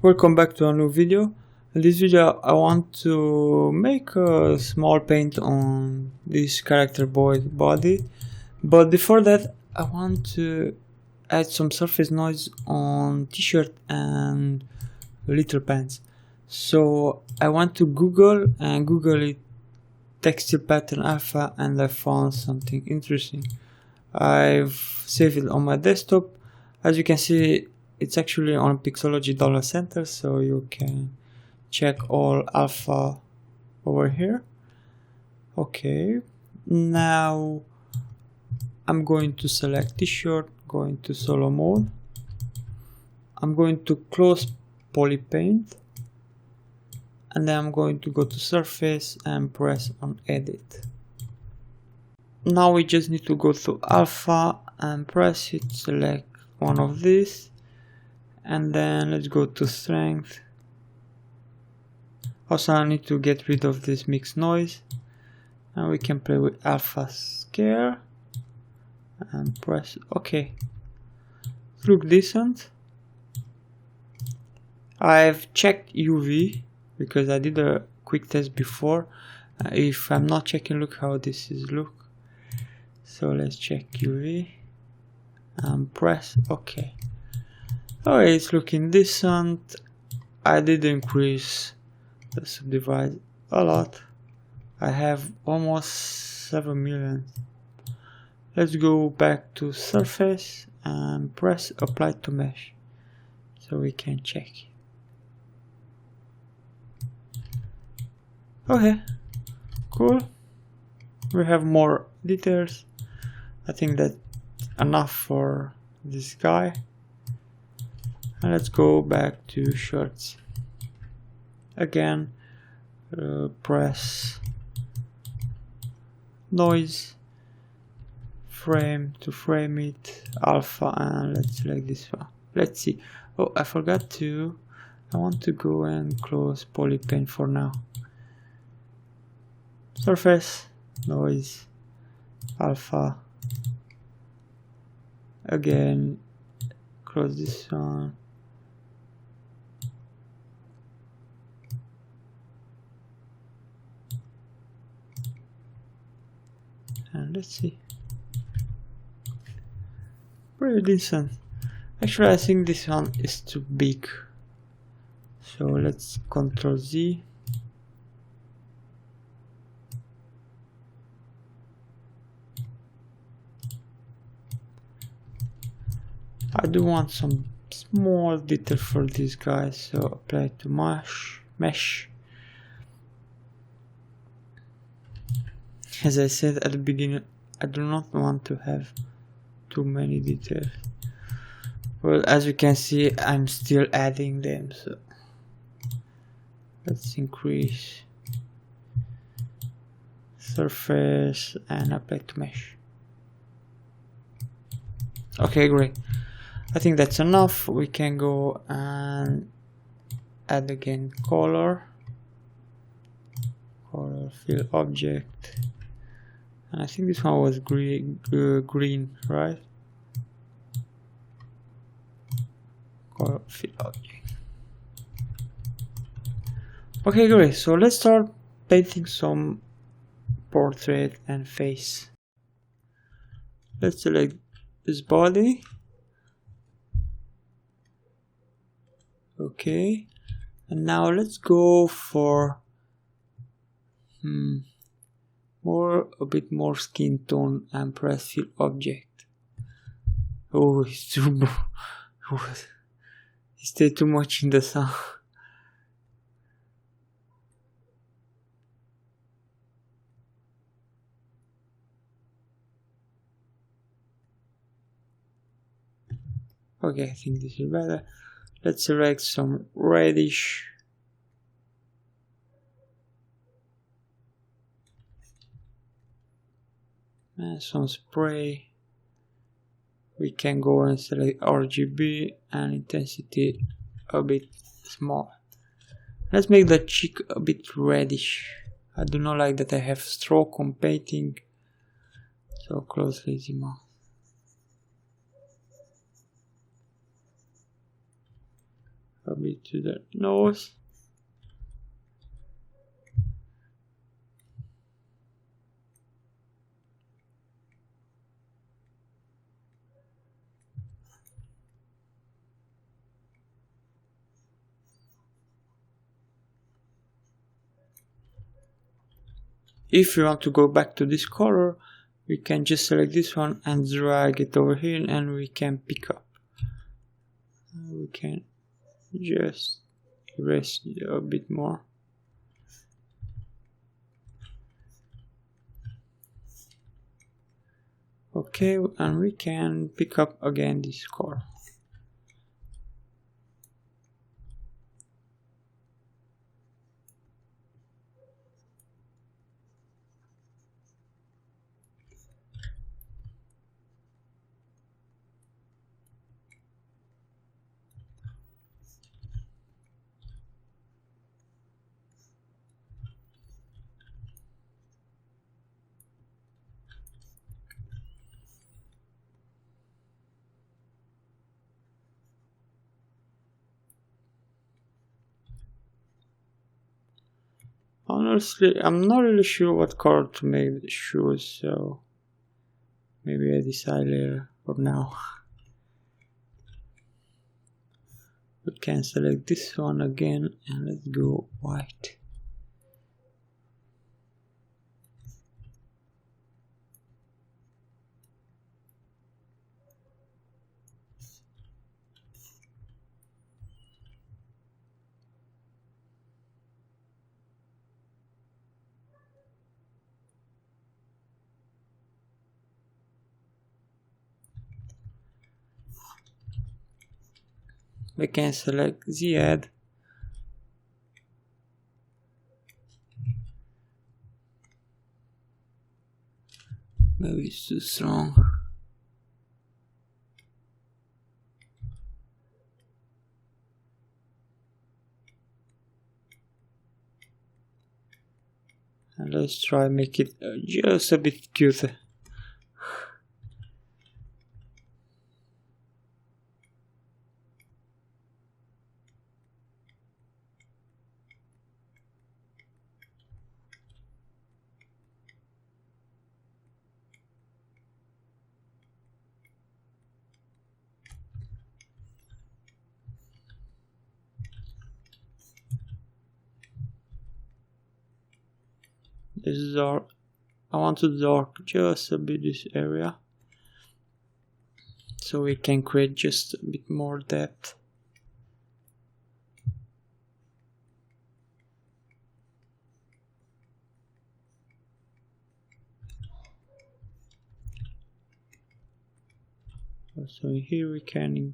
Welcome back to a new video. In this video I want to make a small paint on this character boy's body, but before that I want to add some surface noise on t-shirt and little pants. So I want to Google it textile pattern alpha, and I found something interesting. I've saved it on my desktop. As you can see, it's actually on Pixology $Center, so you can check all alpha over here. Okay, now I'm going to select t-shirt, going to solo mode. I'm going to close polypaint, and then I'm going to go to surface and press on edit. Now we just need to go to alpha and press it, select one of these, and then let's go to strength. Also I need to get rid of this mixed noise, and we can play with alpha scale and press OK. Look decent. I've checked UV because I did a quick test before. If I'm not checking, look how this is look. So let's check UV and press OK. Okay, it's looking decent. I did increase the subdivide a lot. I have almost 7 million. Let's go back to surface and press apply to mesh so we can check. Okay, cool. We have more details. I think that's enough for this guy. And let's go back to shirts. Again, press noise, frame to frame it, alpha, and let's select this one. Let's see. Oh, I forgot to. I want to go and close polypaint for now. Surface, noise, alpha. Again, close this one. And let's see. Pretty decent. Actually, I think this one is too big. So let's Ctrl Z. I do want some small detail for this guy, so apply to mesh. As I said at the beginning, I do not want to have too many details. Well, as you can see, I'm still adding them, so let's increase surface and apply to mesh. Okay, great. I think that's enough. We can go and add again color fill object, and I think this one was green, right? Color fill object. Okay, great. So let's start painting some portrait and face. Let's select this body. Okay, and now let's go for a bit more skin tone and press fill object. Oh, it's too he stayed too much in the sun. Okay, I think this is better. Let's select some reddish. And some spray. We can go and select RGB and intensity a bit small. Let's make the cheek a bit reddish. I do not like that I have stroke on painting. So close lazy mouse. a bit to the nose. If we want to go back to this color, we can just select this one and drag it over here, and we can pick up. We can just erase a bit more. Okay, and we can pick up again this color. Honestly, I'm not really sure what color to make the shoes, so maybe I decide later for now. We can select this one again and let's go white. We can select the head. Maybe it's too strong. And let's try make it just a bit cuter. This is dark. I want to dark just a bit this area, so we can create just a bit more depth. So here we can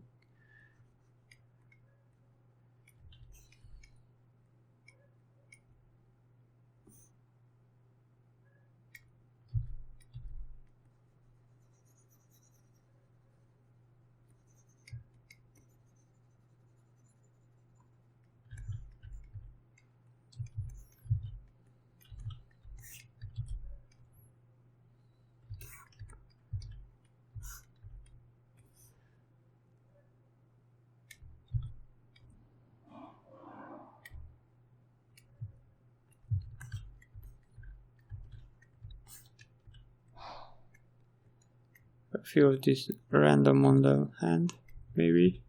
a few of this random on the hand, maybe.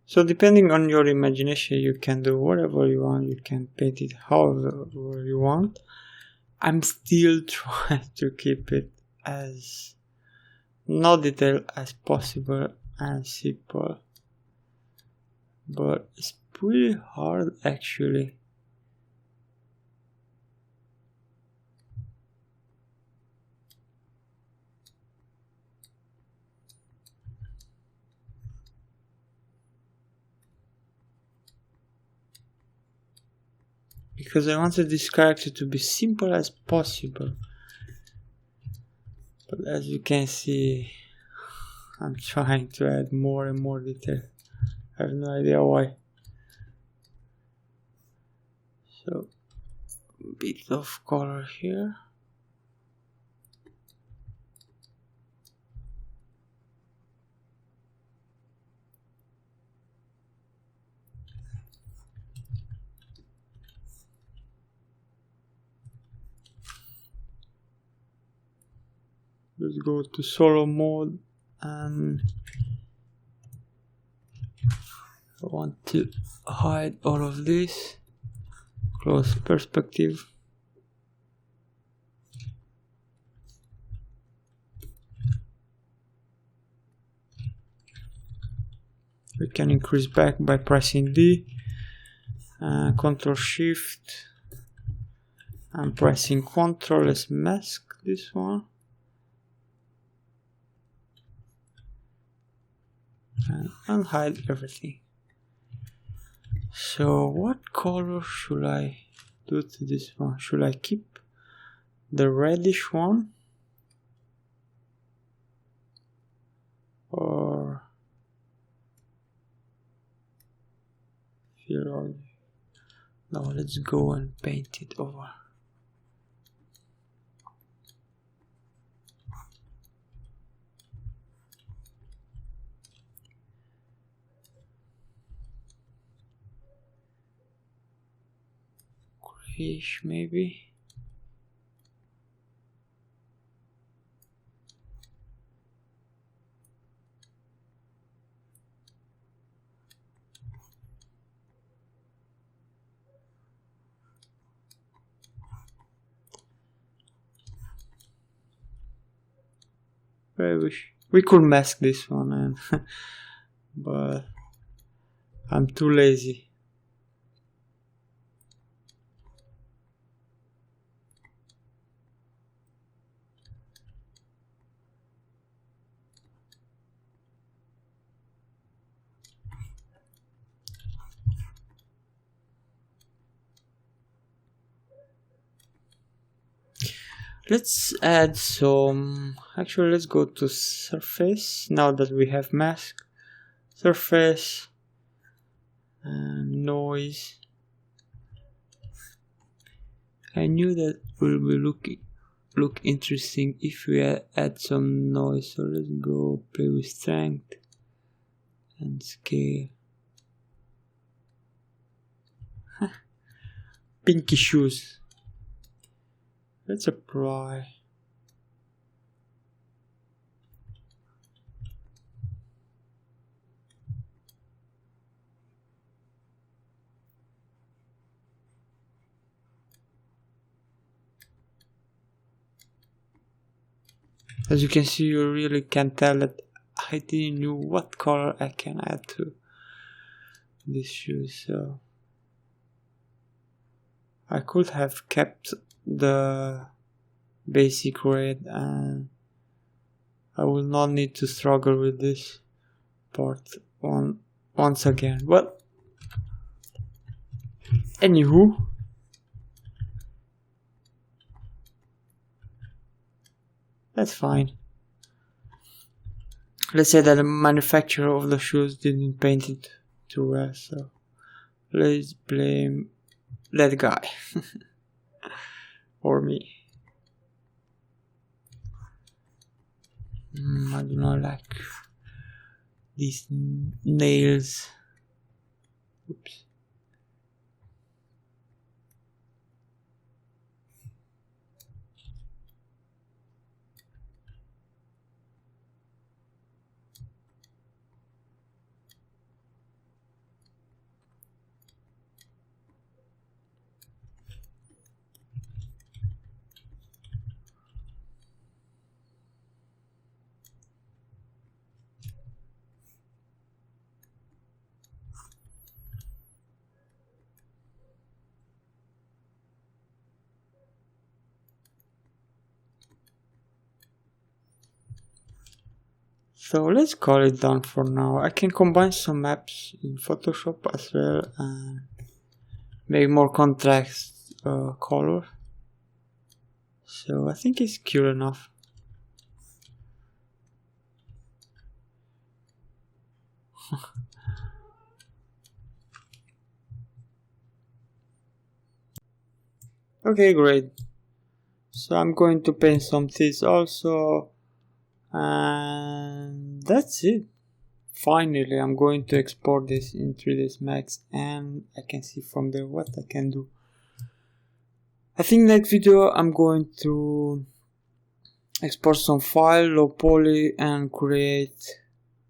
So depending on your imagination, you can do whatever you want, you can paint it however you want. I'm still trying to keep it as not detailed as possible and simple, but it's pretty hard actually. Because I wanted this character to be simple as possible. But as you can see, I'm trying to add more and more detail. I have no idea why. So, a bit of color here. Let's go to solo mode, and I want to hide all of this. Close perspective. We can increase back by pressing D, Ctrl Shift, and pressing Ctrl. Let's mask this one. And unhide everything. So what color should I do to this one? Should I keep the reddish one? Or feel? No, let's go and paint it over. Grayish maybe. I wish we could mask this one, and but I'm too lazy. Let's add some, actually let's go to surface now that we have mask. Surface and noise. I knew that will be look interesting if we add some noise, so let's go play with strength and scale. Pinky shoes. Let's apply. As you can see, you really can tell that I didn't know what color I can add to this shoe, so I could have kept the basic red and I will not need to struggle with this part once again. But anywho, that's fine. Let's say that the manufacturer of the shoes didn't paint it too well, so let's blame that guy or me. I do not like these nails. Oops. So let's call it done for now. I can combine some maps in Photoshop as well and make more contrast color. So I think it's cute enough. Okay, great. So I'm going to paint some things also, and that's it. Finally, I'm going to export this in 3ds Max, and I can see from there what I can do. I think next video I'm going to export some file, low poly, and create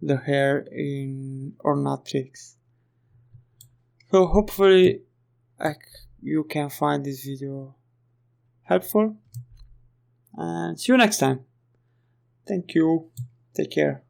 the hair in Ornatrix. So hopefully you can find this video helpful, and see you next time. Thank you. Take care.